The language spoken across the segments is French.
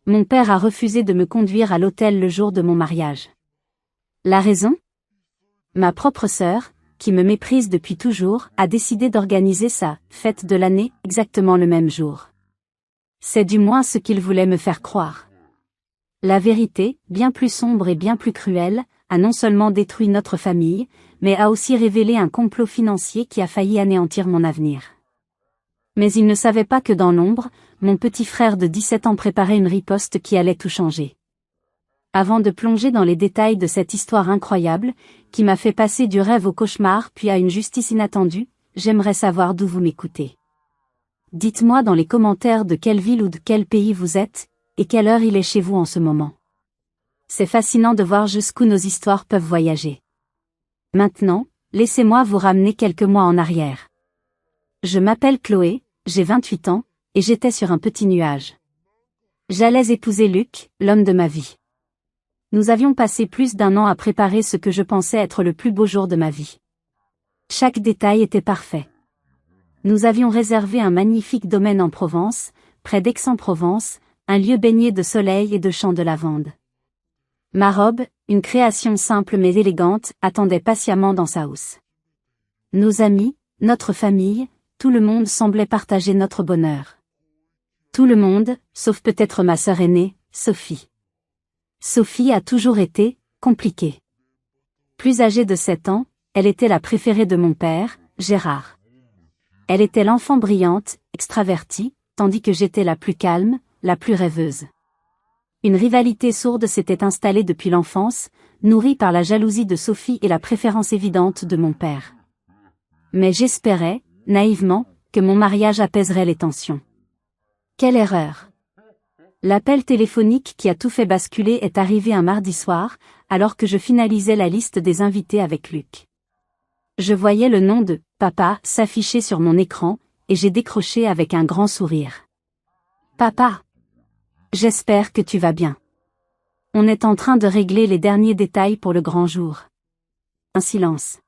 Mon père a refusé de me conduire à l'hôtel le jour de mon mariage. La raison? Ma propre sœur, qui me méprise depuis toujours, a décidé d'organiser sa fête de l'année exactement le même jour. C'est du moins ce qu'il voulait me faire croire. La vérité, bien plus sombre et bien plus cruelle, a non seulement détruit notre famille, mais a aussi révélé un complot financier qui a failli anéantir mon avenir. Mais il ne savait pas que dans l'ombre, mon petit frère de 17 ans préparait une riposte qui allait tout changer. Avant de plonger dans les détails de cette histoire incroyable, qui m'a fait passer du rêve au cauchemar puis à une justice inattendue, j'aimerais savoir d'où vous m'écoutez. Dites-moi dans les commentaires de quelle ville ou de quel pays vous êtes, et quelle heure il est chez vous en ce moment. C'est fascinant de voir jusqu'où nos histoires peuvent voyager. Maintenant, laissez-moi vous ramener quelques mois en arrière. Je m'appelle Chloé, j'ai 28 ans, et j'étais sur un petit nuage. J'allais épouser Luc, l'homme de ma vie. Nous avions passé plus d'1 an à préparer ce que je pensais être le plus beau jour de ma vie. Chaque détail était parfait. Nous avions réservé un magnifique domaine en Provence, près d'Aix-en-Provence, un lieu baigné de soleil et de champs de lavande. Ma robe, une création simple mais élégante, attendait patiemment dans sa housse. Nos amis, notre famille, tout le monde semblait partager notre bonheur. Tout le monde, sauf peut-être ma sœur aînée, Sophie. Sophie a toujours été compliquée. Plus âgée de 7 ans, elle était la préférée de mon père, Gérard. Elle était l'enfant brillante, extravertie, tandis que j'étais la plus calme, la plus rêveuse. Une rivalité sourde s'était installée depuis l'enfance, nourrie par la jalousie de Sophie et la préférence évidente de mon père. Mais j'espérais, naïvement, que mon mariage apaiserait les tensions. Quelle erreur! L'appel téléphonique qui a tout fait basculer est arrivé un mardi soir, alors que je finalisais la liste des invités avec Luc. Je voyais le nom de « Papa » s'afficher sur mon écran, et j'ai décroché avec un grand sourire. « Papa! J'espère que tu vas bien. On est en train de régler les derniers détails pour le grand jour. » Un silence.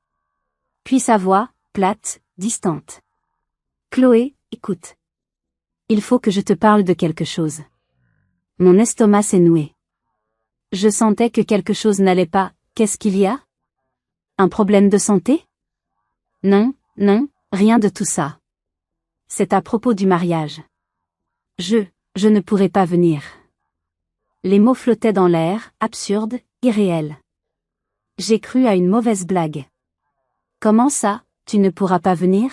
Puis sa voix, plate, distante. « Chloé, écoute. Il faut que je te parle de quelque chose. » Mon estomac s'est noué. Je sentais que quelque chose n'allait pas. Qu'est-ce qu'il y a? Un problème de santé? Non, non, rien de tout ça. C'est à propos du mariage. Je ne pourrai pas venir. Les mots flottaient dans l'air, absurdes, irréels. J'ai cru à une mauvaise blague. Comment ça, tu ne pourras pas venir?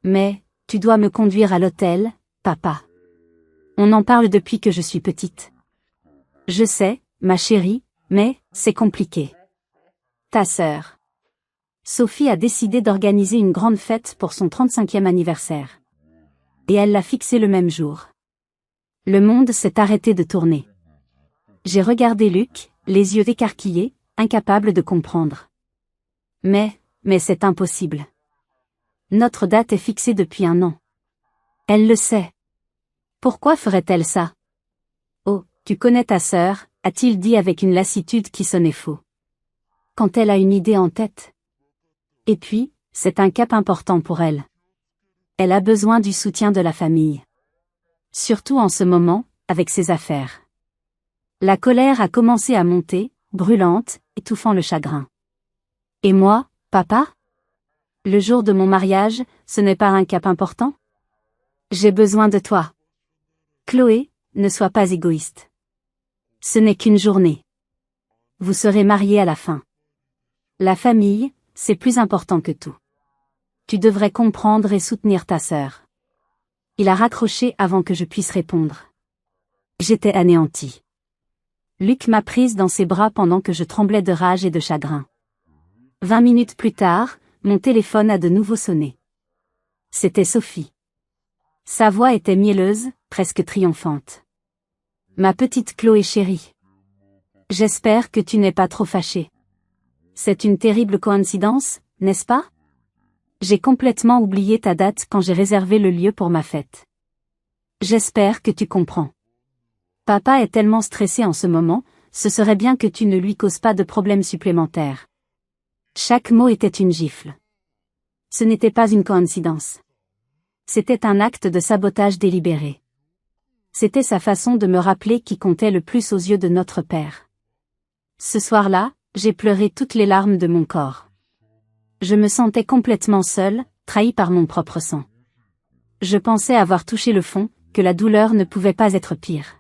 Mais, tu dois me conduire à l'hôtel, papa. On en parle depuis que je suis petite. Je sais, ma chérie, mais, c'est compliqué. Ta sœur. Sophie a décidé d'organiser une grande fête pour son 35e anniversaire. Et elle l'a fixé le même jour. Le monde s'est arrêté de tourner. J'ai regardé Luc, les yeux écarquillés, incapable de comprendre. Mais c'est impossible. Notre date est fixée depuis 1 an. Elle le sait. Pourquoi ferait-elle ça? Oh, tu connais ta sœur, a-t-il dit avec une lassitude qui sonnait faux. Quand elle a une idée en tête. Et puis, c'est un cap important pour elle. Elle a besoin du soutien de la famille. Surtout en ce moment, avec ses affaires. La colère a commencé à monter, brûlante, étouffant le chagrin. Et moi, papa? Le jour de mon mariage, ce n'est pas un cap important? J'ai besoin de toi. Chloé, ne sois pas égoïste. Ce n'est qu'une journée. Vous serez mariés à la fin. La famille, c'est plus important que tout. Tu devrais comprendre et soutenir ta sœur. Il a raccroché avant que je puisse répondre. J'étais anéantie. Luc m'a prise dans ses bras pendant que je tremblais de rage et de chagrin. 20 minutes plus tard, mon téléphone a de nouveau sonné. C'était Sophie. Sa voix était mielleuse, presque triomphante. Ma petite Chloé chérie. J'espère que tu n'es pas trop fâchée. C'est une terrible coïncidence, n'est-ce pas? J'ai complètement oublié ta date quand j'ai réservé le lieu pour ma fête. J'espère que tu comprends. Papa est tellement stressé en ce moment, ce serait bien que tu ne lui causes pas de problèmes supplémentaires. Chaque mot était une gifle. Ce n'était pas une coïncidence. C'était un acte de sabotage délibéré. C'était sa façon de me rappeler qui comptait le plus aux yeux de notre père. Ce soir-là, j'ai pleuré toutes les larmes de mon corps. Je me sentais complètement seule, trahie par mon propre sang. Je pensais avoir touché le fond, que la douleur ne pouvait pas être pire.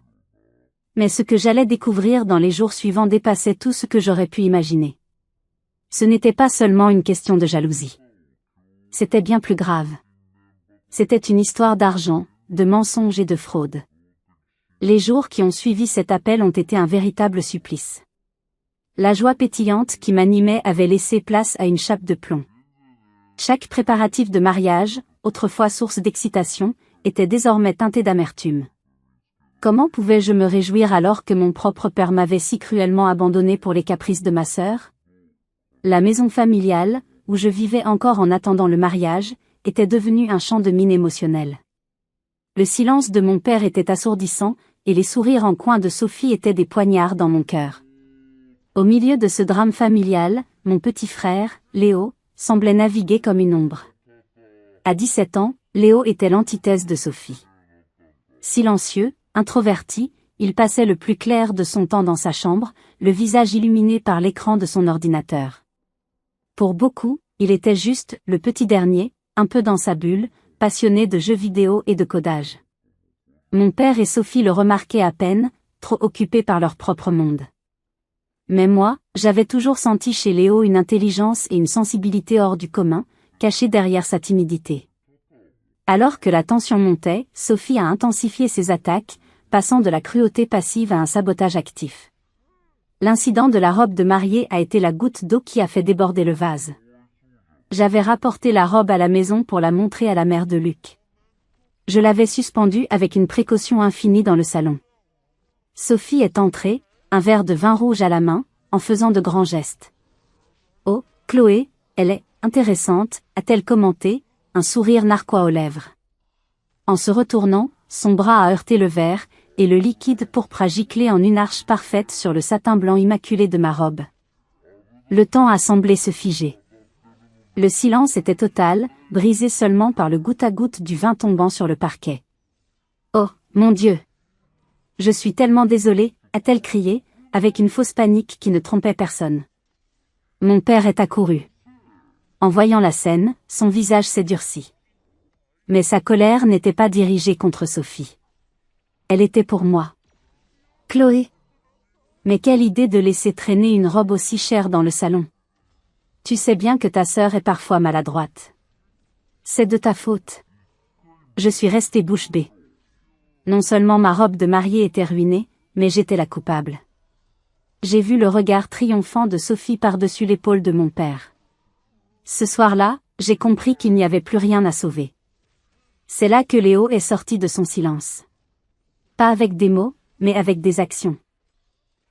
Mais ce que j'allais découvrir dans les jours suivants dépassait tout ce que j'aurais pu imaginer. Ce n'était pas seulement une question de jalousie. C'était bien plus grave. C'était une histoire d'argent, de mensonges et de fraude. Les jours qui ont suivi cet appel ont été un véritable supplice. La joie pétillante qui m'animait avait laissé place à une chape de plomb. Chaque préparatif de mariage, autrefois source d'excitation, était désormais teinté d'amertume. Comment pouvais-je me réjouir alors que mon propre père m'avait si cruellement abandonné pour les caprices de ma sœur? La maison familiale, où je vivais encore en attendant le mariage, était devenue un champ de mine émotionnel. Le silence de mon père était assourdissant, et les sourires en coin de Sophie étaient des poignards dans mon cœur. Au milieu de ce drame familial, mon petit frère, Léo, semblait naviguer comme une ombre. À 17 ans, Léo était l'antithèse de Sophie. Silencieux, introverti, il passait le plus clair de son temps dans sa chambre, le visage illuminé par l'écran de son ordinateur. Pour beaucoup, il était juste le petit dernier, un peu dans sa bulle, passionné de jeux vidéo et de codage. Mon père et Sophie le remarquaient à peine, trop occupés par leur propre monde. Mais moi, j'avais toujours senti chez Léo une intelligence et une sensibilité hors du commun, cachées derrière sa timidité. Alors que la tension montait, Sophie a intensifié ses attaques, passant de la cruauté passive à un sabotage actif. L'incident de la robe de mariée a été la goutte d'eau qui a fait déborder le vase. J'avais rapporté la robe à la maison pour la montrer à la mère de Luc. Je l'avais suspendue avec une précaution infinie dans le salon. Sophie est entrée, un verre de vin rouge à la main, en faisant de grands gestes. « Oh, Chloé, elle est intéressante », a-t-elle commenté, un sourire narquois aux lèvres. En se retournant, son bras a heurté le verre, et le liquide pourpre a giclé en une arche parfaite sur le satin blanc immaculé de ma robe. Le temps a semblé se figer. Le silence était total, brisé seulement par le goutte à goutte du vin tombant sur le parquet. « Oh, mon Dieu! Je suis tellement désolée », a-t-elle crié, avec une fausse panique qui ne trompait personne. Mon père est accouru. En voyant la scène, son visage s'est durci. Mais sa colère n'était pas dirigée contre Sophie. Elle était pour moi. Chloé. Mais quelle idée de laisser traîner une robe aussi chère dans le salon. Tu sais bien que ta sœur est parfois maladroite. C'est de ta faute. Je suis restée bouche bée. Non seulement ma robe de mariée était ruinée, mais j'étais la coupable. J'ai vu le regard triomphant de Sophie par-dessus l'épaule de mon père. Ce soir-là, j'ai compris qu'il n'y avait plus rien à sauver. C'est là que Léo est sorti de son silence. Pas avec des mots, mais avec des actions.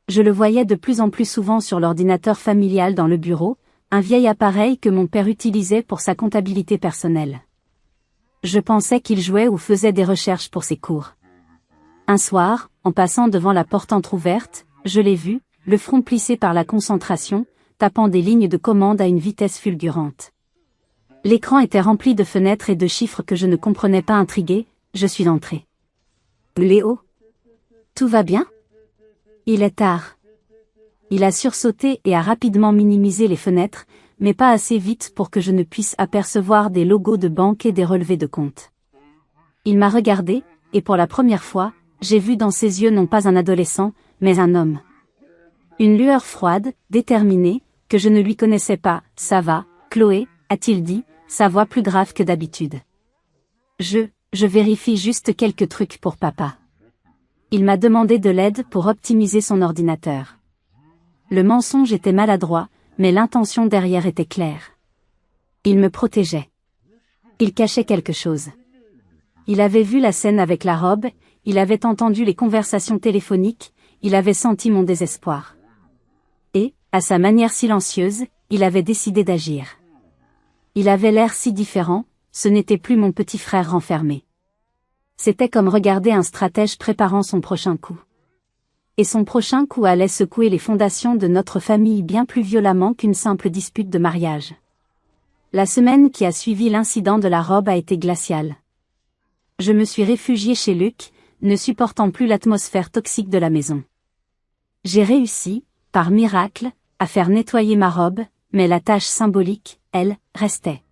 Je le voyais de plus en plus souvent sur l'ordinateur familial dans le bureau, un vieil appareil que mon père utilisait pour sa comptabilité personnelle. Je pensais qu'il jouait ou faisait des recherches pour ses cours. Un soir, en passant devant la porte entr'ouverte, je l'ai vu, le front plissé par la concentration, tapant des lignes de commande à une vitesse fulgurante. L'écran était rempli de fenêtres et de chiffres que je ne comprenais pas. Intrigué, je suis entrée. Léo? Tout va bien? Il est tard. Il a sursauté et a rapidement minimisé les fenêtres, mais pas assez vite pour que je ne puisse apercevoir des logos de banque et des relevés de compte. Il m'a regardé, et pour la première fois, j'ai vu dans ses yeux non pas un adolescent, mais un homme. Une lueur froide, déterminée, que je ne lui connaissais pas. « Ça va, Chloé ?» a-t-il dit, sa voix plus grave que d'habitude. Je vérifie juste quelques trucs pour papa. Il m'a demandé de l'aide pour optimiser son ordinateur. Le mensonge était maladroit, mais l'intention derrière était claire. Il me protégeait. Il cachait quelque chose. Il avait vu la scène avec la robe, il avait entendu les conversations téléphoniques, il avait senti mon désespoir. Et, à sa manière silencieuse, il avait décidé d'agir. Il avait l'air si différent, ce n'était plus mon petit frère renfermé. C'était comme regarder un stratège préparant son prochain coup. Et son prochain coup allait secouer les fondations de notre famille bien plus violemment qu'une simple dispute de mariage. La semaine qui a suivi l'incident de la robe a été glaciale. Je me suis réfugiée chez Luc, ne supportant plus l'atmosphère toxique de la maison. J'ai réussi, par miracle, à faire nettoyer ma robe, mais la tâche symbolique, elle, restait.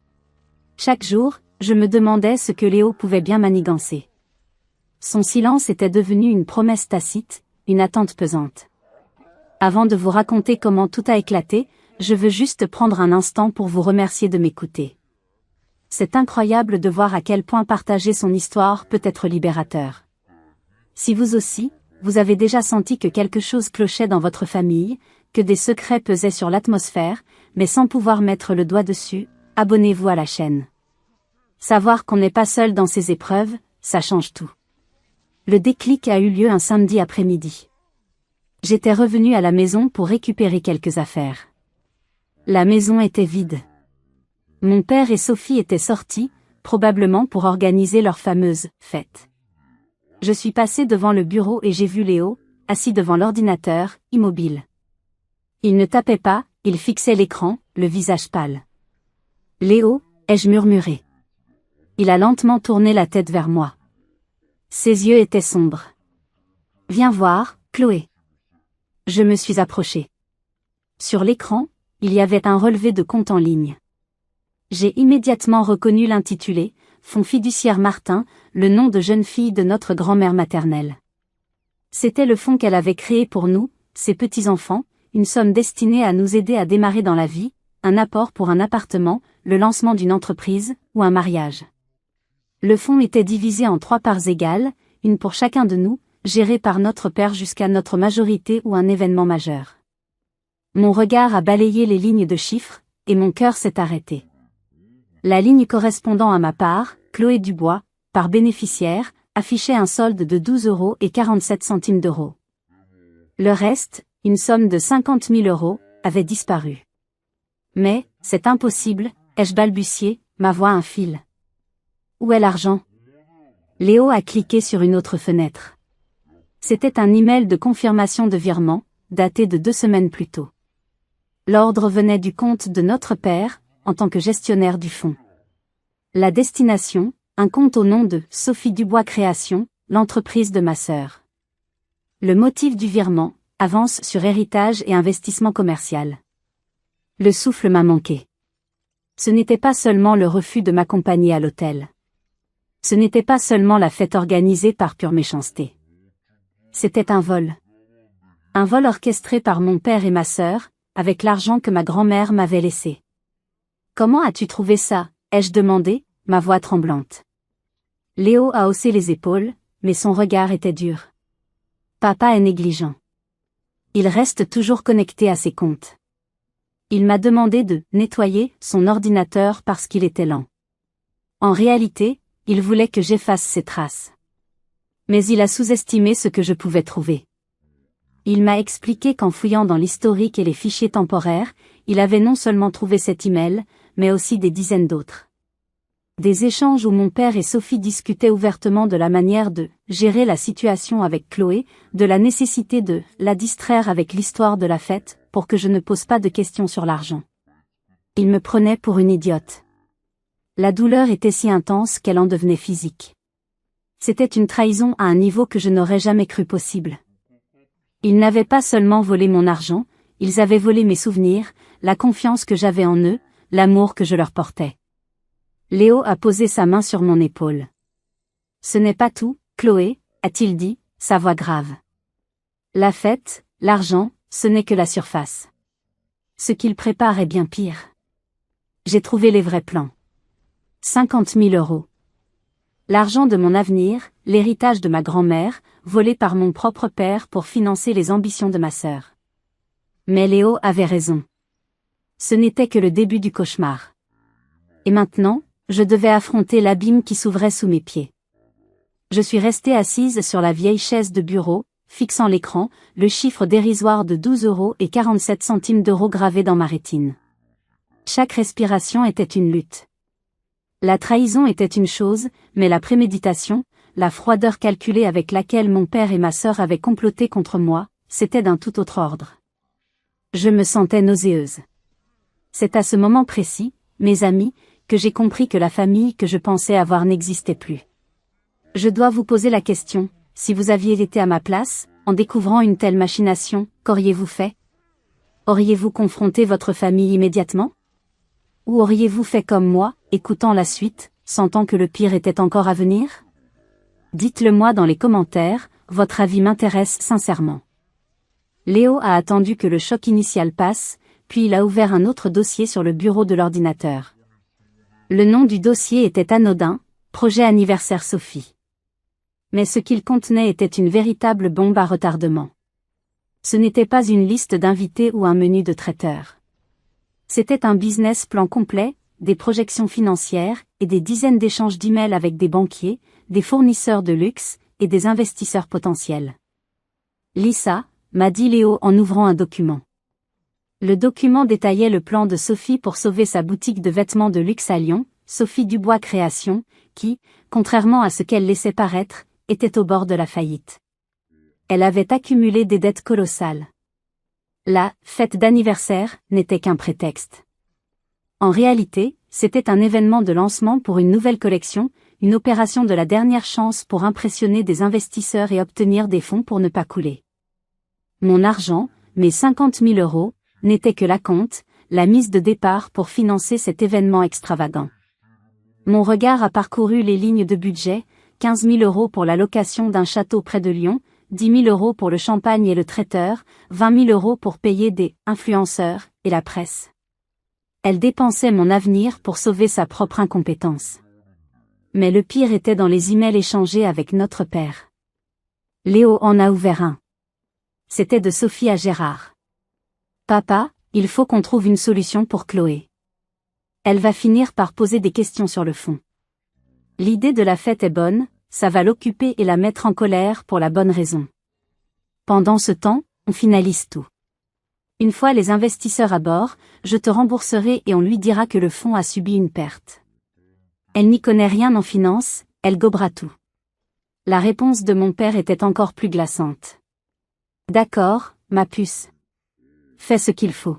Chaque jour, je me demandais ce que Léo pouvait bien manigancer. Son silence était devenu une promesse tacite, une attente pesante. Avant de vous raconter comment tout a éclaté, je veux juste prendre un instant pour vous remercier de m'écouter. C'est incroyable de voir à quel point partager son histoire peut être libérateur. Si vous aussi, vous avez déjà senti que quelque chose clochait dans votre famille, que des secrets pesaient sur l'atmosphère, mais sans pouvoir mettre le doigt dessus, abonnez-vous à la chaîne. Savoir qu'on n'est pas seul dans ces épreuves, ça change tout. Le déclic a eu lieu un samedi après-midi. J'étais revenue à la maison pour récupérer quelques affaires. La maison était vide. Mon père et Sophie étaient sortis, probablement pour organiser leur fameuse fête. Je suis passée devant le bureau et j'ai vu Léo, assis devant l'ordinateur, immobile. Il ne tapait pas, il fixait l'écran, le visage pâle. « Léo » ai-je murmuré. Il a lentement tourné la tête vers moi. Ses yeux étaient sombres. « Viens voir, Chloé. » Je me suis approchée. Sur l'écran, il y avait un relevé de compte en ligne. J'ai immédiatement reconnu l'intitulé « Fonds fiduciaire Martin », le nom de jeune fille de notre grand-mère maternelle. C'était le fonds qu'elle avait créé pour nous, ses petits-enfants, une somme destinée à nous aider à démarrer dans la vie, un apport pour un appartement, le lancement d'une entreprise, ou un mariage. Le fonds était divisé en 3 parts égales, une pour chacun de nous, gérée par notre père jusqu'à notre majorité ou un événement majeur. Mon regard a balayé les lignes de chiffres, et mon cœur s'est arrêté. La ligne correspondant à ma part, Chloé Dubois, par bénéficiaire, affichait un solde de 12,47 €. Le reste, une somme de 50 000 €, avait disparu. Mais, c'est impossible, ai-je balbutié, ma voix un fil. Où est l'argent? Léo a cliqué sur une autre fenêtre. C'était un email de confirmation de virement, daté de 2 semaines plus tôt. L'ordre venait du compte de notre père, en tant que gestionnaire du fonds. La destination, un compte au nom de Sophie Dubois Création, l'entreprise de ma sœur. Le motif du virement, avance sur héritage et investissement commercial. Le souffle m'a manqué. Ce n'était pas seulement le refus de m'accompagner à l'hôtel. Ce n'était pas seulement la fête organisée par pure méchanceté. C'était un vol. Un vol orchestré par mon père et ma sœur, avec l'argent que ma grand-mère m'avait laissé. « Comment as-tu trouvé ça ?» ai-je demandé, ma voix tremblante. Léo a haussé les épaules, mais son regard était dur. Papa est négligent. Il reste toujours connecté à ses comptes. Il m'a demandé de nettoyer son ordinateur parce qu'il était lent. En réalité, il voulait que j'efface ses traces. Mais il a sous-estimé ce que je pouvais trouver. Il m'a expliqué qu'en fouillant dans l'historique et les fichiers temporaires, il avait non seulement trouvé cet email, mais aussi des dizaines d'autres. Des échanges où mon père et Sophie discutaient ouvertement de la manière de gérer la situation avec Chloé, de la nécessité de la distraire avec l'histoire de la fête, pour que je ne pose pas de questions sur l'argent. Il me prenait pour une idiote. La douleur était si intense qu'elle en devenait physique. C'était une trahison à un niveau que je n'aurais jamais cru possible. Ils n'avaient pas seulement volé mon argent, ils avaient volé mes souvenirs, la confiance que j'avais en eux, l'amour que je leur portais. Léo a posé sa main sur mon épaule. « Ce n'est pas tout, Chloé, a-t-il dit, sa voix grave. La fête, l'argent, ce n'est que la surface. Ce qu'il prépare est bien pire. J'ai trouvé les vrais plans. 50 000 €. L'argent de mon avenir, l'héritage de ma grand-mère, volé par mon propre père pour financer les ambitions de ma sœur. Mais Léo avait raison. Ce n'était que le début du cauchemar. Et maintenant, je devais affronter l'abîme qui s'ouvrait sous mes pieds. Je suis restée assise sur la vieille chaise de bureau, fixant l'écran, le chiffre dérisoire de 12,47 € gravé dans ma rétine. Chaque respiration était une lutte. La trahison était une chose, mais la préméditation, la froideur calculée avec laquelle mon père et ma sœur avaient comploté contre moi, c'était d'un tout autre ordre. Je me sentais nauséeuse. C'est à ce moment précis, mes amis, que j'ai compris que la famille que je pensais avoir n'existait plus. Je dois vous poser la question, si vous aviez été à ma place, en découvrant une telle machination, qu'auriez-vous fait? Auriez-vous confronté votre famille immédiatement? Ou auriez-vous fait comme moi, écoutant la suite, sentant que le pire était encore à venir? Dites-le moi dans les commentaires, votre avis m'intéresse sincèrement. Léo a attendu que le choc initial passe, puis il a ouvert un autre dossier sur le bureau de l'ordinateur. Le nom du dossier était anodin, Projet anniversaire Sophie. Mais ce qu'il contenait était une véritable bombe à retardement. Ce n'était pas une liste d'invités ou un menu de traiteur. C'était un business plan complet, des projections financières, et des dizaines d'échanges d'emails avec des banquiers, des fournisseurs de luxe, et des investisseurs potentiels. Lis ça, m'a dit Léo en ouvrant un document. Le document détaillait le plan de Sophie pour sauver sa boutique de vêtements de luxe à Lyon, Sophie Dubois Création, qui, contrairement à ce qu'elle laissait paraître, était au bord de la faillite. Elle avait accumulé des dettes colossales. La fête d'anniversaire n'était qu'un prétexte. En réalité, c'était un événement de lancement pour une nouvelle collection, une opération de la dernière chance pour impressionner des investisseurs et obtenir des fonds pour ne pas couler. Mon argent, mes 50 000 euros, n'était que l'acompte, la mise de départ pour financer cet événement extravagant. Mon regard a parcouru les lignes de budget, 15 000 euros pour la location d'un château près de Lyon, 10 000 euros pour le champagne et le traiteur, 20 000 euros pour payer des influenceurs et la presse. Elle dépensait mon avenir pour sauver sa propre incompétence. Mais le pire était dans les emails échangés avec notre père. Léo en a ouvert un. C'était de Sophie à Gérard. Papa, il faut qu'on trouve une solution pour Chloé. Elle va finir par poser des questions sur le fond. L'idée de la fête est bonne, ça va l'occuper et la mettre en colère pour la bonne raison. Pendant ce temps, on finalise tout. Une fois les investisseurs à bord, je te rembourserai et on lui dira que le fonds a subi une perte. Elle n'y connaît rien en finance, elle gobera tout. La réponse de mon père était encore plus glaçante. D'accord, ma puce. Fais ce qu'il faut.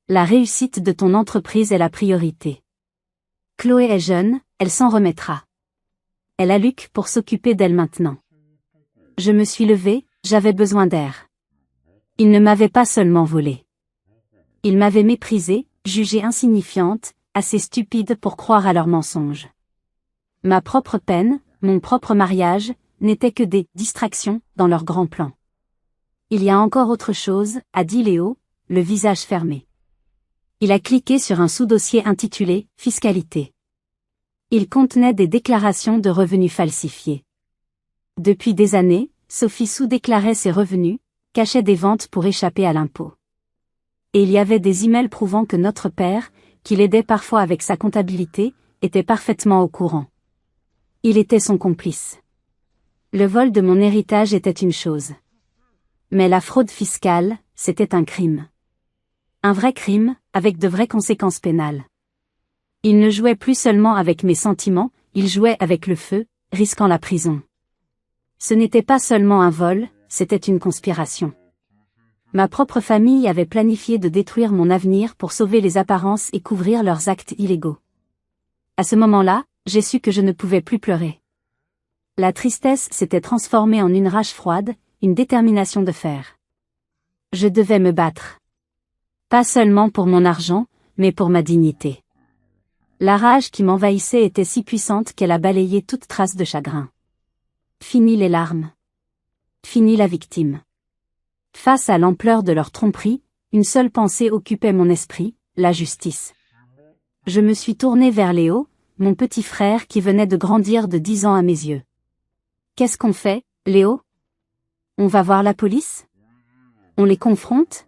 La réussite de ton entreprise est la priorité. Chloé est jeune, elle s'en remettra. Elle a Luc pour s'occuper d'elle maintenant. Je me suis levée, j'avais besoin d'air. Il ne m'avait pas seulement volé. Il m'avait méprisée, jugée insignifiante, assez stupide pour croire à leurs mensonges. Ma propre peine, mon propre mariage, n'étaient que des distractions dans leur grand plan. Il y a encore autre chose, a dit Léo, le visage fermé. Il a cliqué sur un sous-dossier intitulé « Fiscalité ». Il contenait des déclarations de revenus falsifiés. Depuis des années, Sophie sous-déclarait ses revenus, cachait des ventes pour échapper à l'impôt. Et il y avait des emails prouvant que notre père, qui l'aidait parfois avec sa comptabilité, était parfaitement au courant. Il était son complice. Le vol de mon héritage était une chose. Mais la fraude fiscale, c'était un crime. Un vrai crime, avec de vraies conséquences pénales. Il ne jouait plus seulement avec mes sentiments, il jouait avec le feu, risquant la prison. Ce n'était pas seulement un vol, c'était une conspiration. Ma propre famille avait planifié de détruire mon avenir pour sauver les apparences et couvrir leurs actes illégaux. À ce moment-là, j'ai su que je ne pouvais plus pleurer. La tristesse s'était transformée en une rage froide, une détermination de fer. Je devais me battre. Pas seulement pour mon argent, mais pour ma dignité. La rage qui m'envahissait était si puissante qu'elle a balayé toute trace de chagrin. Fini les larmes. Fini la victime. Face à l'ampleur de leur tromperie, une seule pensée occupait mon esprit, la justice. Je me suis tournée vers Léo, mon petit frère qui venait de grandir de 10 ans à mes yeux. Qu'est-ce qu'on fait, Léo? On va voir la police? On les confronte?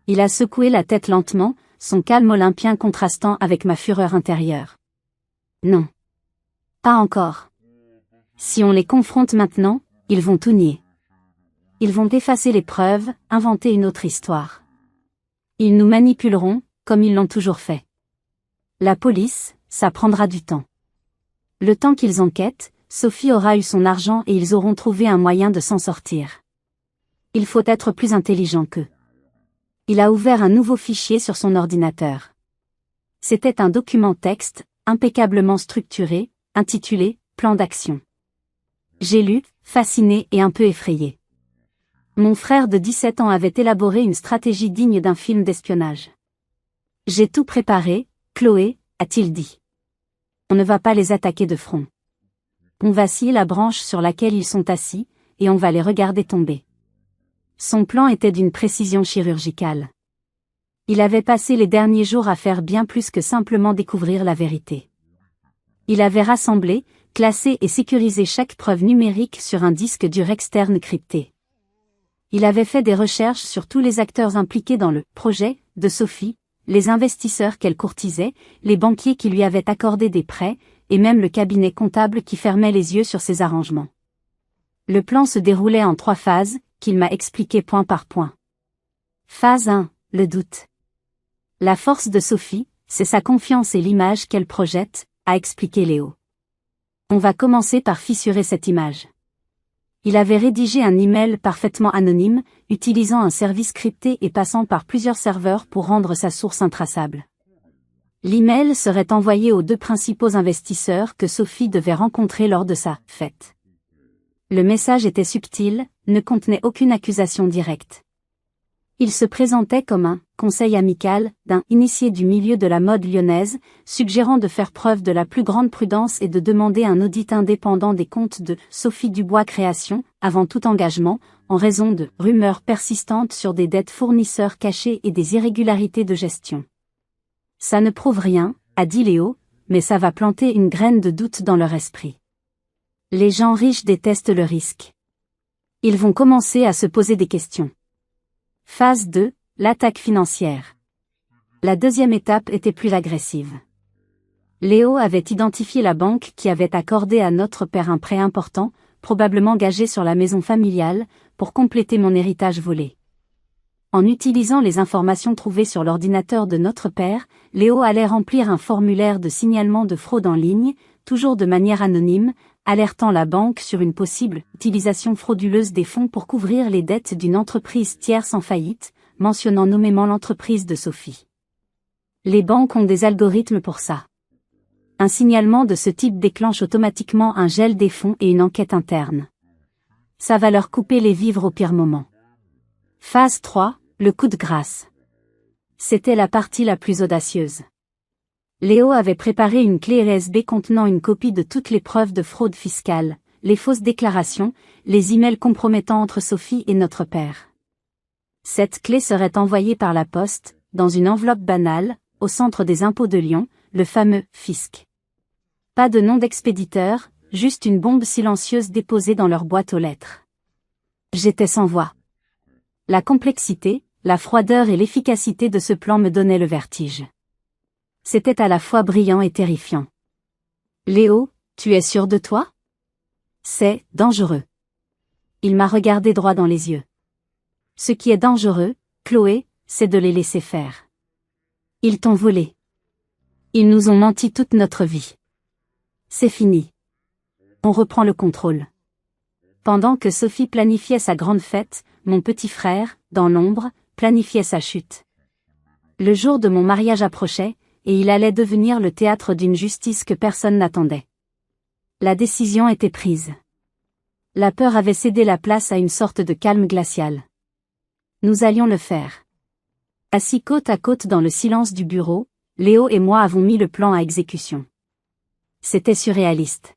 Il a secoué la tête lentement, son calme olympien contrastant avec ma fureur intérieure. Non. Pas encore. Si on les confronte maintenant, ils vont tout nier. Ils vont effacer les preuves, inventer une autre histoire. Ils nous manipuleront, comme ils l'ont toujours fait. La police, ça prendra du temps. Le temps qu'ils enquêtent, Sophie aura eu son argent et ils auront trouvé un moyen de s'en sortir. Il faut être plus intelligent qu'eux. Il a ouvert un nouveau fichier sur son ordinateur. C'était un document texte, impeccablement structuré, intitulé « Plan d'action ». J'ai lu, fasciné et un peu effrayé. Mon frère de 17 ans avait élaboré une stratégie digne d'un film d'espionnage. J'ai tout préparé, Chloé, a-t-il dit. On ne va pas les attaquer de front. On va scier la branche sur laquelle ils sont assis, et on va les regarder tomber. Son plan était d'une précision chirurgicale. Il avait passé les derniers jours à faire bien plus que simplement découvrir la vérité. Il avait rassemblé, classé et sécurisé chaque preuve numérique sur un disque dur externe crypté. Il avait fait des recherches sur tous les acteurs impliqués dans le projet de Sophie, les investisseurs qu'elle courtisait, les banquiers qui lui avaient accordé des prêts, et même le cabinet comptable qui fermait les yeux sur ses arrangements. Le plan se déroulait en 3 phases, qu'il m'a expliqué point par point. Phase 1, le doute. La force de Sophie, c'est sa confiance et l'image qu'elle projette, a expliqué Léo. On va commencer par fissurer cette image. Il avait rédigé un email parfaitement anonyme, utilisant un service crypté et passant par plusieurs serveurs pour rendre sa source intraçable. L'email serait envoyé aux 2 principaux investisseurs que Sophie devait rencontrer lors de sa fête. Le message était subtil, ne contenait aucune accusation directe. Il se présentait comme un conseil amical d'un initié du milieu de la mode lyonnaise, suggérant de faire preuve de la plus grande prudence et de demander un audit indépendant des comptes de Sophie Dubois Création, avant tout engagement, en raison de rumeurs persistantes sur des dettes fournisseurs cachées et des irrégularités de gestion. Ça ne prouve rien, a dit Léo, mais ça va planter une graine de doute dans leur esprit. Les gens riches détestent le risque. Ils vont commencer à se poser des questions. Phase 2, l'attaque financière. La deuxième étape était plus agressive. Léo avait identifié la banque qui avait accordé à notre père un prêt important, probablement gagé sur la maison familiale, pour compléter mon héritage volé. En utilisant les informations trouvées sur l'ordinateur de notre père, Léo allait remplir un formulaire de signalement de fraude en ligne, toujours de manière anonyme, alertant la banque sur une possible utilisation frauduleuse des fonds pour couvrir les dettes d'une entreprise tierce en faillite, mentionnant nommément l'entreprise de Sophie. Les banques ont des algorithmes pour ça. Un signalement de ce type déclenche automatiquement un gel des fonds et une enquête interne. Ça va leur couper les vivres au pire moment. Phase 3, le coup de grâce. C'était la partie la plus audacieuse. Léo avait préparé une clé USB contenant une copie de toutes les preuves de fraude fiscale, les fausses déclarations, les emails compromettants entre Sophie et notre père. Cette clé serait envoyée par la poste, dans une enveloppe banale, au centre des impôts de Lyon, le fameux fisc. Pas de nom d'expéditeur, juste une bombe silencieuse déposée dans leur boîte aux lettres. J'étais sans voix. La complexité, la froideur et l'efficacité de ce plan me donnaient le vertige. C'était à la fois brillant et terrifiant. Léo, tu es sûr de toi? C'est dangereux. Il m'a regardé droit dans les yeux. Ce qui est dangereux, Chloé, c'est de les laisser faire. Ils t'ont volé. Ils nous ont menti toute notre vie. C'est fini. On reprend le contrôle. Pendant que Sophie planifiait sa grande fête, mon petit frère, dans l'ombre, planifiait sa chute. Le jour de mon mariage approchait, et il allait devenir le théâtre d'une justice que personne n'attendait. La décision était prise. La peur avait cédé la place à une sorte de calme glacial. Nous allions le faire. Assis côte à côte dans le silence du bureau, Léo et moi avons mis le plan à exécution. C'était surréaliste.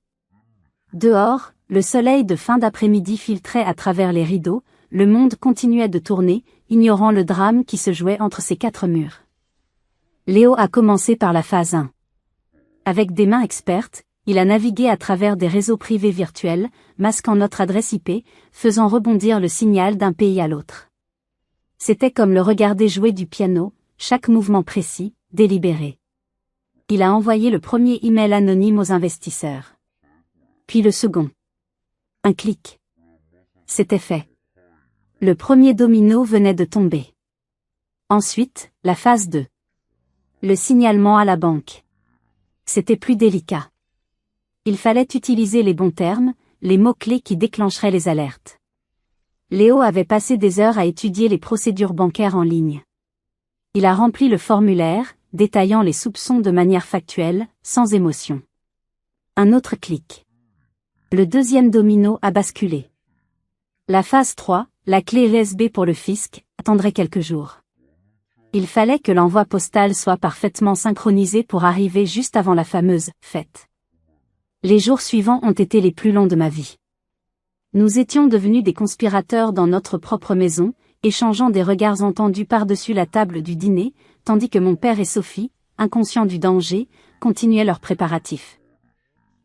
Dehors, le soleil de fin d'après-midi filtrait à travers les rideaux, le monde continuait de tourner, ignorant le drame qui se jouait entre ces 4 murs. Léo a commencé par la phase 1. Avec des mains expertes, il a navigué à travers des réseaux privés virtuels, masquant notre adresse IP, faisant rebondir le signal d'un pays à l'autre. C'était comme le regarder jouer du piano, chaque mouvement précis, délibéré. Il a envoyé le premier email anonyme aux investisseurs. Puis le second. Un clic. C'était fait. Le premier domino venait de tomber. Ensuite, la phase 2. Le signalement à la banque. C'était plus délicat. Il fallait utiliser les bons termes, les mots-clés qui déclencheraient les alertes. Léo avait passé des heures à étudier les procédures bancaires en ligne. Il a rempli le formulaire, détaillant les soupçons de manière factuelle, sans émotion. Un autre clic. Le deuxième domino a basculé. La phase 3, la clé USB pour le fisc, attendrait quelques jours. Il fallait que l'envoi postal soit parfaitement synchronisé pour arriver juste avant la fameuse fête. Les jours suivants ont été les plus longs de ma vie. Nous étions devenus des conspirateurs dans notre propre maison, échangeant des regards entendus par-dessus la table du dîner, tandis que mon père et Sophie, inconscients du danger, continuaient leurs préparatifs.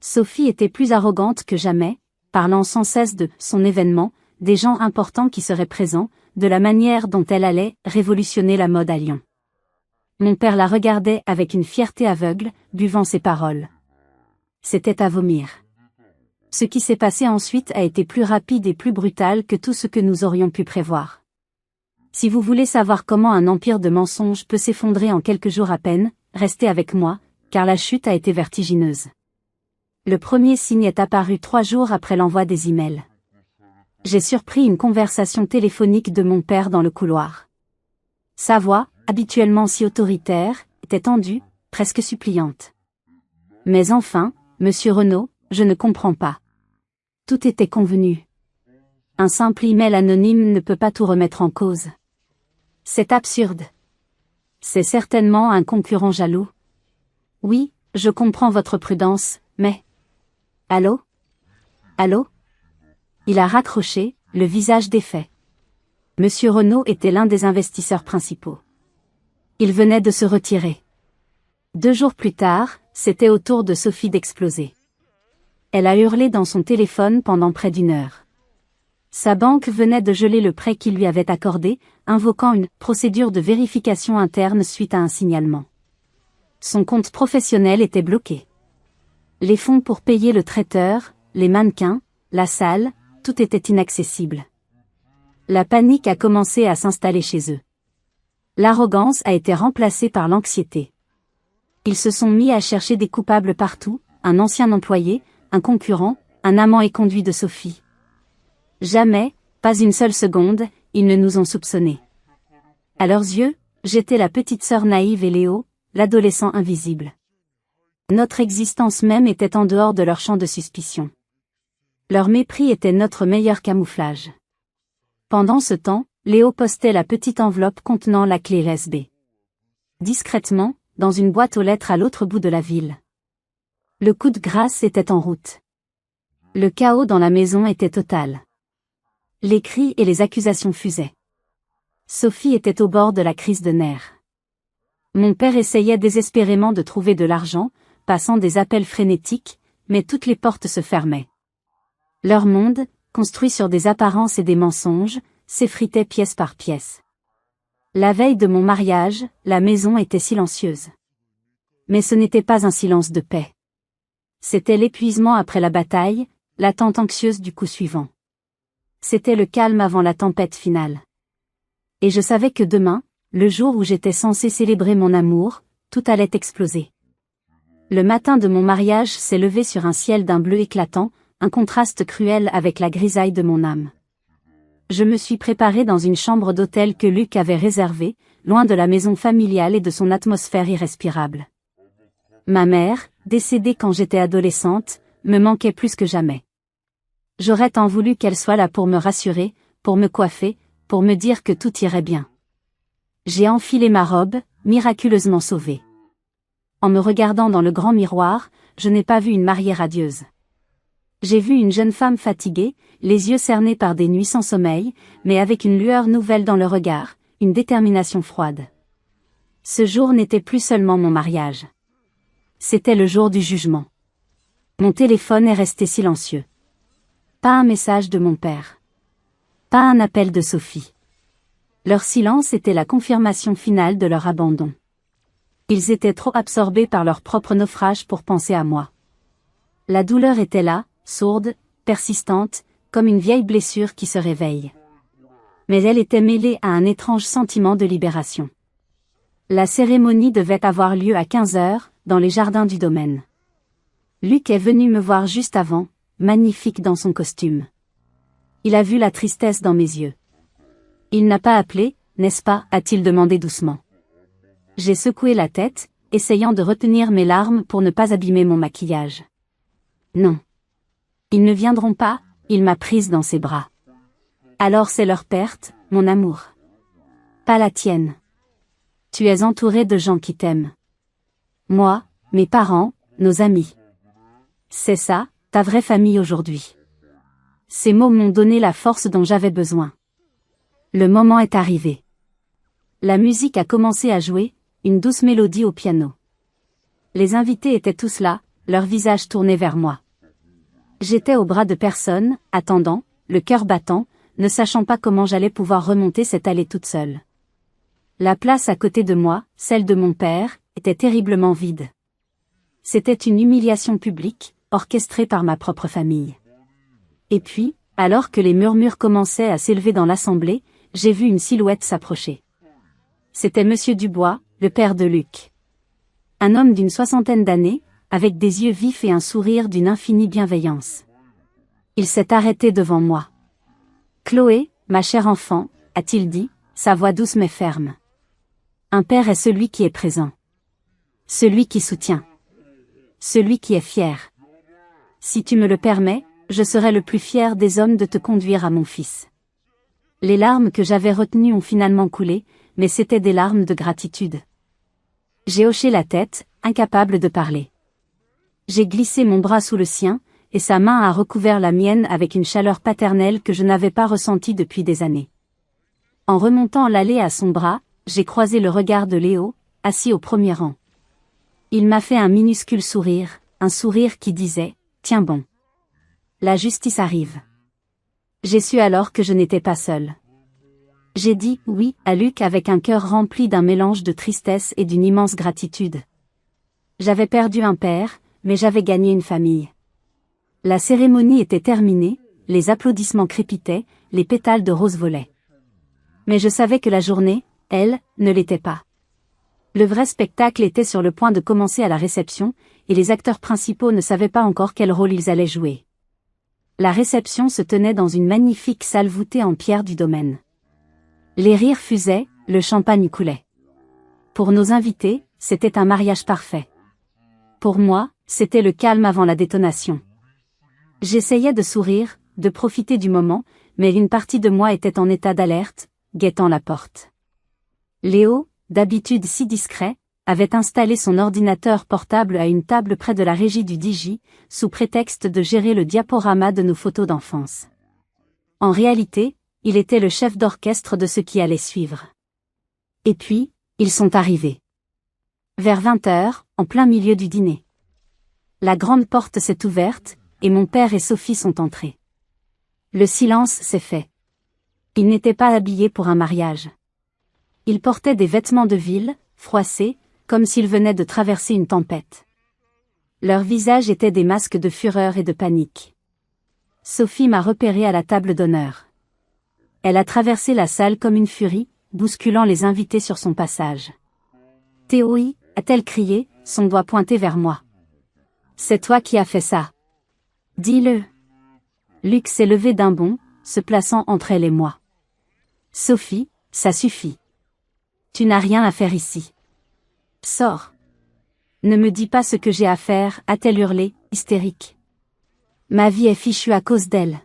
Sophie était plus arrogante que jamais, parlant sans cesse de son événement, des gens importants qui seraient présents, de la manière dont elle allait révolutionner la mode à Lyon. Mon père la regardait avec une fierté aveugle, buvant ses paroles. C'était à vomir. Ce qui s'est passé ensuite a été plus rapide et plus brutal que tout ce que nous aurions pu prévoir. Si vous voulez savoir comment un empire de mensonges peut s'effondrer en quelques jours à peine, restez avec moi, car la chute a été vertigineuse. Le premier signe est apparu 3 jours après l'envoi des emails. J'ai surpris une conversation téléphonique de mon père dans le couloir. Sa voix, habituellement si autoritaire, était tendue, presque suppliante. Mais enfin, Monsieur Renaud, je ne comprends pas. Tout était convenu. Un simple email anonyme ne peut pas tout remettre en cause. C'est absurde. C'est certainement un concurrent jaloux. Oui, je comprends votre prudence, mais... Allô? Allô? Il a raccroché, le visage défait. Monsieur Renaud était l'un des investisseurs principaux. Il venait de se retirer. 2 jours plus tard, c'était au tour de Sophie d'exploser. Elle a hurlé dans son téléphone pendant près d'1 heure. Sa banque venait de geler le prêt qu'il lui avait accordé, invoquant une procédure de vérification interne suite à un signalement. Son compte professionnel était bloqué. Les fonds pour payer le traiteur, les mannequins, la salle, tout était inaccessible. La panique a commencé à s'installer chez eux. L'arrogance a été remplacée par l'anxiété. Ils se sont mis à chercher des coupables partout, un ancien employé, un concurrent, un amant éconduit de Sophie. Jamais, pas une seule seconde, ils ne nous ont soupçonnés. À leurs yeux, j'étais la petite sœur naïve et Léo, l'adolescent invisible. Notre existence même était en dehors de leur champ de suspicion. Leur mépris était notre meilleur camouflage. Pendant ce temps, Léo postait la petite enveloppe contenant la clé USB. Discrètement, dans une boîte aux lettres à l'autre bout de la ville. Le coup de grâce était en route. Le chaos dans la maison était total. Les cris et les accusations fusaient. Sophie était au bord de la crise de nerfs. Mon père essayait désespérément de trouver de l'argent, passant des appels frénétiques, mais toutes les portes se fermaient. Leur monde, construit sur des apparences et des mensonges, s'effritait pièce par pièce. La veille de mon mariage, la maison était silencieuse. Mais ce n'était pas un silence de paix. C'était l'épuisement après la bataille, l'attente anxieuse du coup suivant. C'était le calme avant la tempête finale. Et je savais que demain, le jour où j'étais censé célébrer mon amour, tout allait exploser. Le matin de mon mariage s'est levé sur un ciel d'un bleu éclatant, un contraste cruel avec la grisaille de mon âme. Je me suis préparée dans une chambre d'hôtel que Luc avait réservée, loin de la maison familiale et de son atmosphère irrespirable. Ma mère, décédée quand j'étais adolescente, me manquait plus que jamais. J'aurais tant voulu qu'elle soit là pour me rassurer, pour me coiffer, pour me dire que tout irait bien. J'ai enfilé ma robe, miraculeusement sauvée. En me regardant dans le grand miroir, je n'ai pas vu une mariée radieuse. J'ai vu une jeune femme fatiguée, les yeux cernés par des nuits sans sommeil, mais avec une lueur nouvelle dans le regard, une détermination froide. Ce jour n'était plus seulement mon mariage. C'était le jour du jugement. Mon téléphone est resté silencieux. Pas un message de mon père. Pas un appel de Sophie. Leur silence était la confirmation finale de leur abandon. Ils étaient trop absorbés par leur propre naufrage pour penser à moi. La douleur était là, sourde, persistante, comme une vieille blessure qui se réveille. Mais elle était mêlée à un étrange sentiment de libération. La cérémonie devait avoir lieu à 15 heures, dans les jardins du domaine. Luc est venu me voir juste avant, magnifique dans son costume. Il a vu la tristesse dans mes yeux. Il n'a pas appelé, n'est-ce pas, a-t-il demandé doucement. J'ai secoué la tête, essayant de retenir mes larmes pour ne pas abîmer mon maquillage. Non. Ils ne viendront pas, il m'a prise dans ses bras. Alors c'est leur perte, mon amour. Pas la tienne. Tu es entouré de gens qui t'aiment. Moi, mes parents, nos amis. C'est ça, ta vraie famille aujourd'hui. Ces mots m'ont donné la force dont j'avais besoin. Le moment est arrivé. La musique a commencé à jouer, une douce mélodie au piano. Les invités étaient tous là, leurs visages tournés vers moi. J'étais au bras de personne, attendant, le cœur battant, ne sachant pas comment j'allais pouvoir remonter cette allée toute seule. La place à côté de moi, celle de mon père, était terriblement vide. C'était une humiliation publique, orchestrée par ma propre famille. Et puis, alors que les murmures commençaient à s'élever dans l'assemblée, j'ai vu une silhouette s'approcher. C'était Monsieur Dubois, le père de Luc. Un homme d'une 60aine d'années, avec des yeux vifs et un sourire d'une infinie bienveillance. Il s'est arrêté devant moi. « Chloé, ma chère enfant, » a-t-il dit, sa voix douce mais ferme. Un père est celui qui est présent. Celui qui soutient. Celui qui est fier. Si tu me le permets, je serai le plus fier des hommes de te conduire à mon fils. Les larmes que j'avais retenues ont finalement coulé, mais c'étaient des larmes de gratitude. J'ai hoché la tête, incapable de parler. J'ai glissé mon bras sous le sien, et sa main a recouvert la mienne avec une chaleur paternelle que je n'avais pas ressentie depuis des années. En remontant l'allée à son bras, j'ai croisé le regard de Léo, assis au premier rang. Il m'a fait un minuscule sourire, un sourire qui disait « Tiens bon. La justice arrive. » J'ai su alors que je n'étais pas seule. J'ai dit « oui » à Luc avec un cœur rempli d'un mélange de tristesse et d'une immense gratitude. J'avais perdu un père, mais j'avais gagné une famille. La cérémonie était terminée, les applaudissements crépitaient, les pétales de rose volaient. Mais je savais que la journée, elle, ne l'était pas. Le vrai spectacle était sur le point de commencer à la réception, et les acteurs principaux ne savaient pas encore quel rôle ils allaient jouer. La réception se tenait dans une magnifique salle voûtée en pierre du domaine. Les rires fusaient, le champagne coulait. Pour nos invités, c'était un mariage parfait. Pour moi, c'était le calme avant la détonation. J'essayais de sourire, de profiter du moment, mais une partie de moi était en état d'alerte, guettant la porte. Léo, d'habitude si discret, avait installé son ordinateur portable à une table près de la régie du DJ, sous prétexte de gérer le diaporama de nos photos d'enfance. En réalité, il était le chef d'orchestre de ce qui allait suivre. Et puis, ils sont arrivés. Vers 20h, en plein milieu du dîner. La grande porte s'est ouverte, et mon père et Sophie sont entrés. Le silence s'est fait. Ils n'étaient pas habillés pour un mariage. Ils portaient des vêtements de ville, froissés, comme s'ils venaient de traverser une tempête. Leurs visages étaient des masques de fureur et de panique. Sophie m'a repéré à la table d'honneur. Elle a traversé la salle comme une furie, bousculant les invités sur son passage. « Théoï » a-t-elle crié, son doigt pointé vers moi. « C'est toi qui as fait ça. Dis-le. » Luc s'est levé d'un bond, se plaçant entre elle et moi. « Sophie, ça suffit. Tu n'as rien à faire ici. Sors. Ne me dis pas ce que j'ai à faire, a-t-elle hurlé, hystérique. Ma vie est fichue à cause d'elle.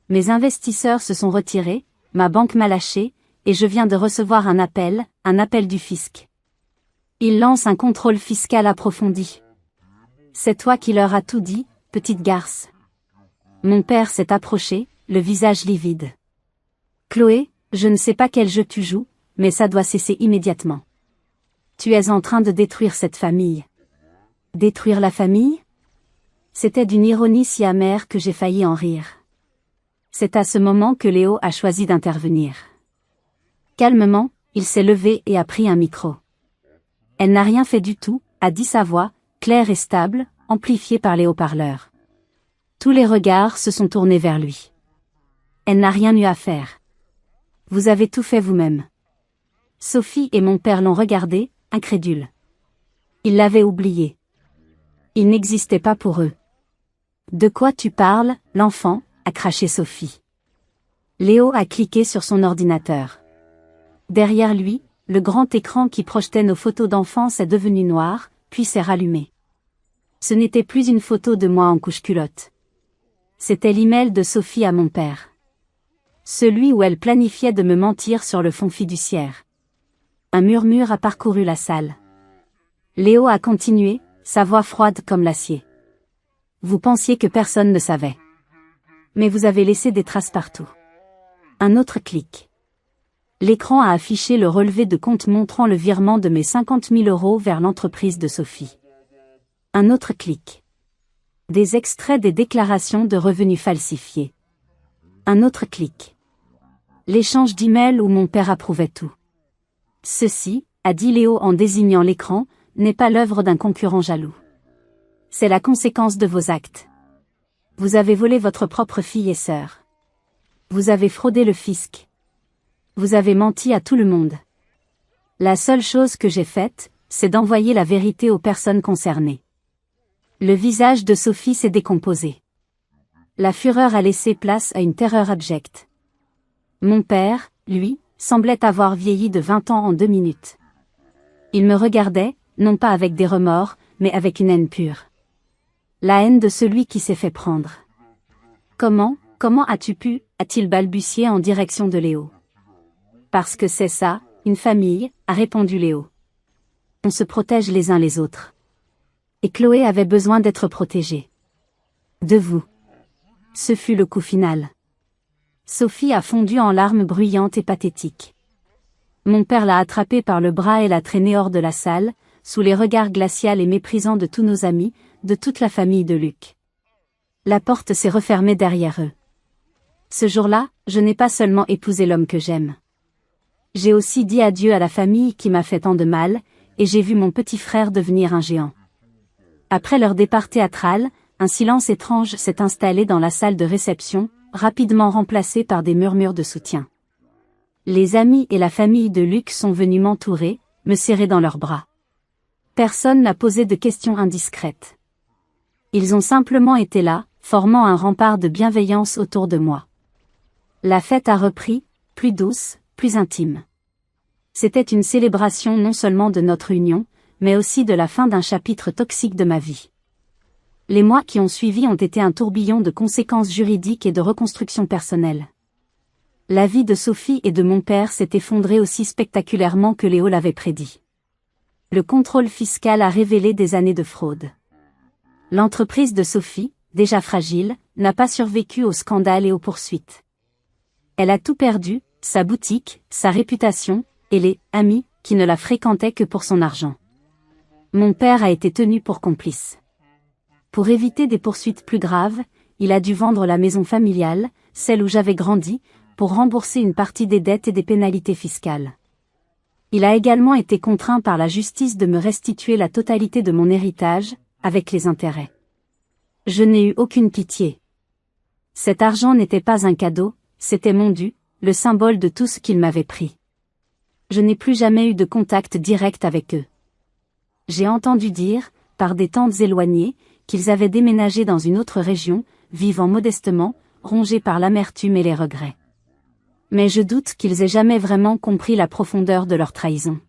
Mes investisseurs se sont retirés, ma banque m'a lâché, et je viens de recevoir un appel du fisc. Il lance un contrôle fiscal approfondi. C'est toi qui leur as tout dit, petite garce. Mon père s'est approché, le visage livide. Chloé, je ne sais pas quel jeu tu joues, mais ça doit cesser immédiatement. Tu es en train de détruire cette famille. Détruire la famille? C'était d'une ironie si amère que j'ai failli en rire. C'est à ce moment que Léo a choisi d'intervenir. Calmement, il s'est levé et a pris un micro. Elle n'a rien fait du tout, a dit sa voix, claire et stable, amplifiée par les haut-parleurs. Tous les regards se sont tournés vers lui. Elle n'a rien eu à faire. Vous avez tout fait vous-même. Sophie et mon père l'ont regardé, incrédules. Ils l'avaient oublié. Il n'existait pas pour eux. De quoi tu parles, l'enfant, a craché Sophie. Léo a cliqué sur son ordinateur. Derrière lui, le grand écran qui projetait nos photos d'enfance est devenu noir, puis s'est rallumé. Ce n'était plus une photo de moi en couche-culotte. C'était l'email de Sophie à mon père. Celui où elle planifiait de me mentir sur le fond fiduciaire. Un murmure a parcouru la salle. Léo a continué, sa voix froide comme l'acier. Vous pensiez que personne ne savait. Mais vous avez laissé des traces partout. Un autre clic. L'écran a affiché le relevé de compte montrant le virement de mes 50 000 € vers l'entreprise de Sophie. Un autre clic. Des extraits des déclarations de revenus falsifiées. Un autre clic. L'échange d'emails où mon père approuvait tout. Ceci, a dit Léo en désignant l'écran, n'est pas l'œuvre d'un concurrent jaloux. C'est la conséquence de vos actes. Vous avez volé votre propre fille et sœur. Vous avez fraudé le fisc. Vous avez menti à tout le monde. La seule chose que j'ai faite, c'est d'envoyer la vérité aux personnes concernées. Le visage de Sophie s'est décomposé. La fureur a laissé place à une terreur abjecte. Mon père, lui, semblait avoir vieilli de 20 ans en 2 minutes. Il me regardait, non pas avec des remords, mais avec une haine pure. La haine de celui qui s'est fait prendre. Comment as-tu pu, a-t-il balbutié en direction de Léo. Parce que c'est ça, une famille, a répondu Léo. On se protège les uns les autres. Et Chloé avait besoin d'être protégée. De vous. Ce fut le coup final. Sophie a fondu en larmes bruyantes et pathétiques. Mon père l'a attrapée par le bras et l'a traînée hors de la salle, sous les regards glacials et méprisants de tous nos amis, de toute la famille de Luc. La porte s'est refermée derrière eux. Ce jour-là, je n'ai pas seulement épousé l'homme que j'aime. J'ai aussi dit adieu à la famille qui m'a fait tant de mal, et j'ai vu mon petit frère devenir un géant. Après leur départ théâtral, un silence étrange s'est installé dans la salle de réception, rapidement remplacé par des murmures de soutien. Les amis et la famille de Luc sont venus m'entourer, me serrer dans leurs bras. Personne n'a posé de questions indiscrètes. Ils ont simplement été là, formant un rempart de bienveillance autour de moi. La fête a repris, plus douce, plus intime. C'était une célébration non seulement de notre union, mais aussi de la fin d'un chapitre toxique de ma vie. Les mois qui ont suivi ont été un tourbillon de conséquences juridiques et de reconstruction personnelle. La vie de Sophie et de mon père s'est effondrée aussi spectaculairement que Léo l'avait prédit. Le contrôle fiscal a révélé des années de fraude. L'entreprise de Sophie, déjà fragile, n'a pas survécu au scandale et aux poursuites. Elle a tout perdu, sa boutique, sa réputation, et les « amis » qui ne la fréquentaient que pour son argent. Mon père a été tenu pour complice. Pour éviter des poursuites plus graves, il a dû vendre la maison familiale, celle où j'avais grandi, pour rembourser une partie des dettes et des pénalités fiscales. Il a également été contraint par la justice de me restituer la totalité de mon héritage, avec les intérêts. Je n'ai eu aucune pitié. Cet argent n'était pas un cadeau, c'était mon dû, le symbole de tout ce qu'il m'avait pris. Je n'ai plus jamais eu de contact direct avec eux. J'ai entendu dire, par des tantes éloignées, qu'ils avaient déménagé dans une autre région, vivant modestement, rongés par l'amertume et les regrets. Mais je doute qu'ils aient jamais vraiment compris la profondeur de leur trahison.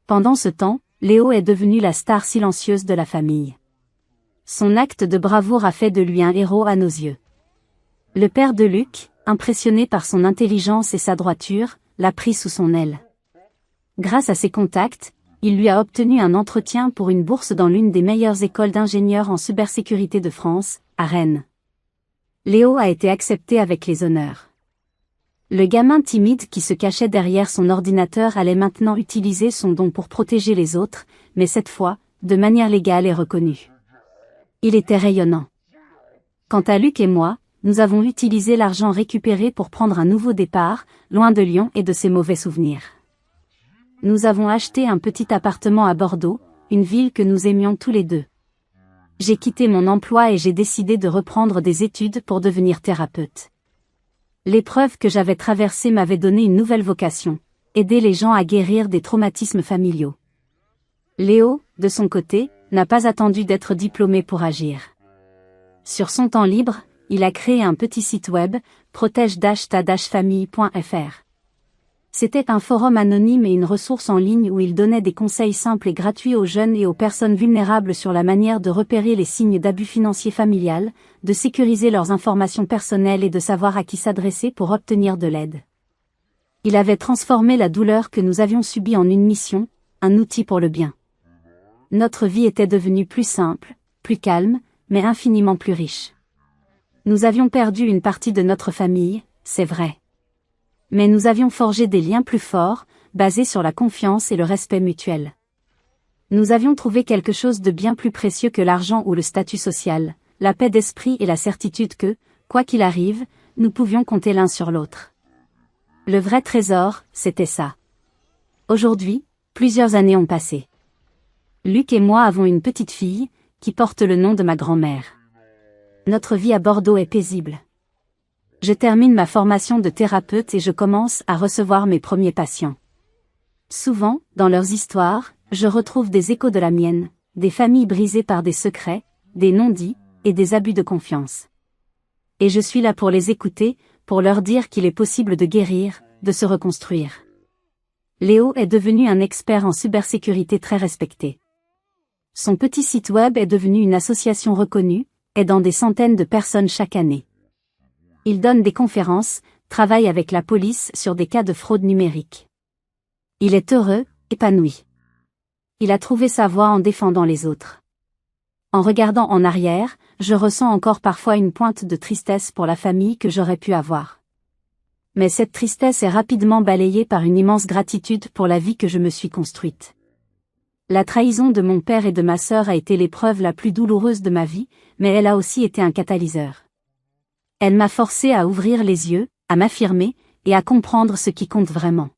Pendant ce temps, Léo est devenu la star silencieuse de la famille. Son acte de bravoure a fait de lui un héros à nos yeux. Le père de Luc, impressionné par son intelligence et sa droiture, l'a pris sous son aile. Grâce à ses contacts, il lui a obtenu un entretien pour une bourse dans l'une des meilleures écoles d'ingénieurs en cybersécurité de France, à Rennes. Léo a été accepté avec les honneurs. Le gamin timide qui se cachait derrière son ordinateur allait maintenant utiliser son don pour protéger les autres, mais cette fois, de manière légale et reconnue. Il était rayonnant. Quant à Luc et moi, nous avons utilisé l'argent récupéré pour prendre un nouveau départ, loin de Lyon et de ses mauvais souvenirs. Nous avons acheté un petit appartement à Bordeaux, une ville que nous aimions tous les deux. J'ai quitté mon emploi et j'ai décidé de reprendre des études pour devenir thérapeute. L'épreuve que j'avais traversée m'avait donné une nouvelle vocation, aider les gens à guérir des traumatismes familiaux. Léo, de son côté, n'a pas attendu d'être diplômé pour agir. Sur son temps libre, il a créé un petit site web, protège-ta-famille.fr. C'était un forum anonyme et une ressource en ligne où il donnait des conseils simples et gratuits aux jeunes et aux personnes vulnérables sur la manière de repérer les signes d'abus financier familial, de sécuriser leurs informations personnelles et de savoir à qui s'adresser pour obtenir de l'aide. Il avait transformé la douleur que nous avions subie en une mission, un outil pour le bien. Notre vie était devenue plus simple, plus calme, mais infiniment plus riche. Nous avions perdu une partie de notre famille, c'est vrai. Mais nous avions forgé des liens plus forts, basés sur la confiance et le respect mutuel. Nous avions trouvé quelque chose de bien plus précieux que l'argent ou le statut social, la paix d'esprit et la certitude que, quoi qu'il arrive, nous pouvions compter l'un sur l'autre. Le vrai trésor, c'était ça. Aujourd'hui, plusieurs années ont passé. Luc et moi avons une petite fille, qui porte le nom de ma grand-mère. Notre vie à Bordeaux est paisible. Je termine ma formation de thérapeute et je commence à recevoir mes premiers patients. Souvent, dans leurs histoires, je retrouve des échos de la mienne, des familles brisées par des secrets, des non-dits, et des abus de confiance. Et je suis là pour les écouter, pour leur dire qu'il est possible de guérir, de se reconstruire. Léo est devenu un expert en cybersécurité très respecté. Son petit site web est devenu une association reconnue, aidant des centaines de personnes chaque année. Il donne des conférences, travaille avec la police sur des cas de fraude numérique. Il est heureux, épanoui. Il a trouvé sa voie en défendant les autres. En regardant en arrière, je ressens encore parfois une pointe de tristesse pour la famille que j'aurais pu avoir. Mais cette tristesse est rapidement balayée par une immense gratitude pour la vie que je me suis construite. La trahison de mon père et de ma sœur a été l'épreuve la plus douloureuse de ma vie, mais elle a aussi été un catalyseur. Elle m'a forcé à ouvrir les yeux, à m'affirmer, et à comprendre ce qui compte vraiment.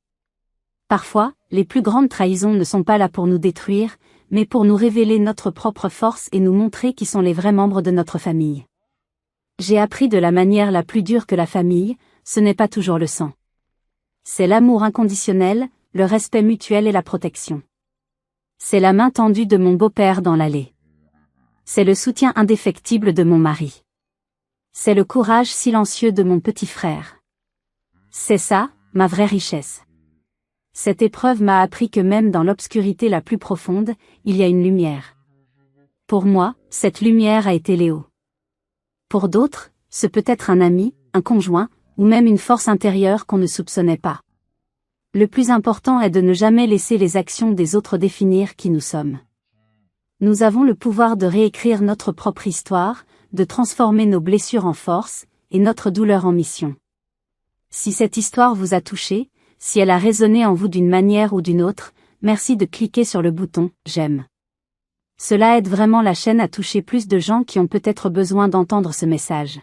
Parfois, les plus grandes trahisons ne sont pas là pour nous détruire, mais pour nous révéler notre propre force et nous montrer qui sont les vrais membres de notre famille. J'ai appris de la manière la plus dure que la famille, ce n'est pas toujours le sang. C'est l'amour inconditionnel, le respect mutuel et la protection. C'est la main tendue de mon beau-père dans l'allée. C'est le soutien indéfectible de mon mari. C'est le courage silencieux de mon petit frère. C'est ça, ma vraie richesse. Cette épreuve m'a appris que même dans l'obscurité la plus profonde, il y a une lumière. Pour moi, cette lumière a été Léo. Pour d'autres, ce peut être un ami, un conjoint, ou même une force intérieure qu'on ne soupçonnait pas. Le plus important est de ne jamais laisser les actions des autres définir qui nous sommes. Nous avons le pouvoir de réécrire notre propre histoire, de transformer nos blessures en force, et notre douleur en mission. Si cette histoire vous a touché, si elle a résonné en vous d'une manière ou d'une autre, merci de cliquer sur le bouton « J'aime ». Cela aide vraiment la chaîne à toucher plus de gens qui ont peut-être besoin d'entendre ce message.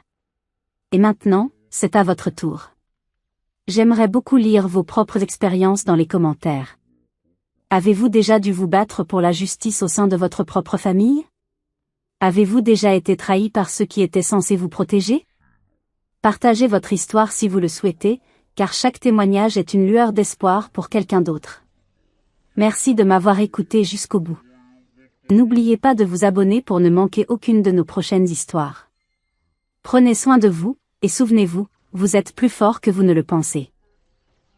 Et maintenant, c'est à votre tour. J'aimerais beaucoup lire vos propres expériences dans les commentaires. Avez-vous déjà dû vous battre pour la justice au sein de votre propre famille? Avez-vous déjà été trahi par ceux qui étaient censés vous protéger? Partagez votre histoire si vous le souhaitez, car chaque témoignage est une lueur d'espoir pour quelqu'un d'autre. Merci de m'avoir écouté jusqu'au bout. N'oubliez pas de vous abonner pour ne manquer aucune de nos prochaines histoires. Prenez soin de vous, et souvenez-vous, vous êtes plus fort que vous ne le pensez.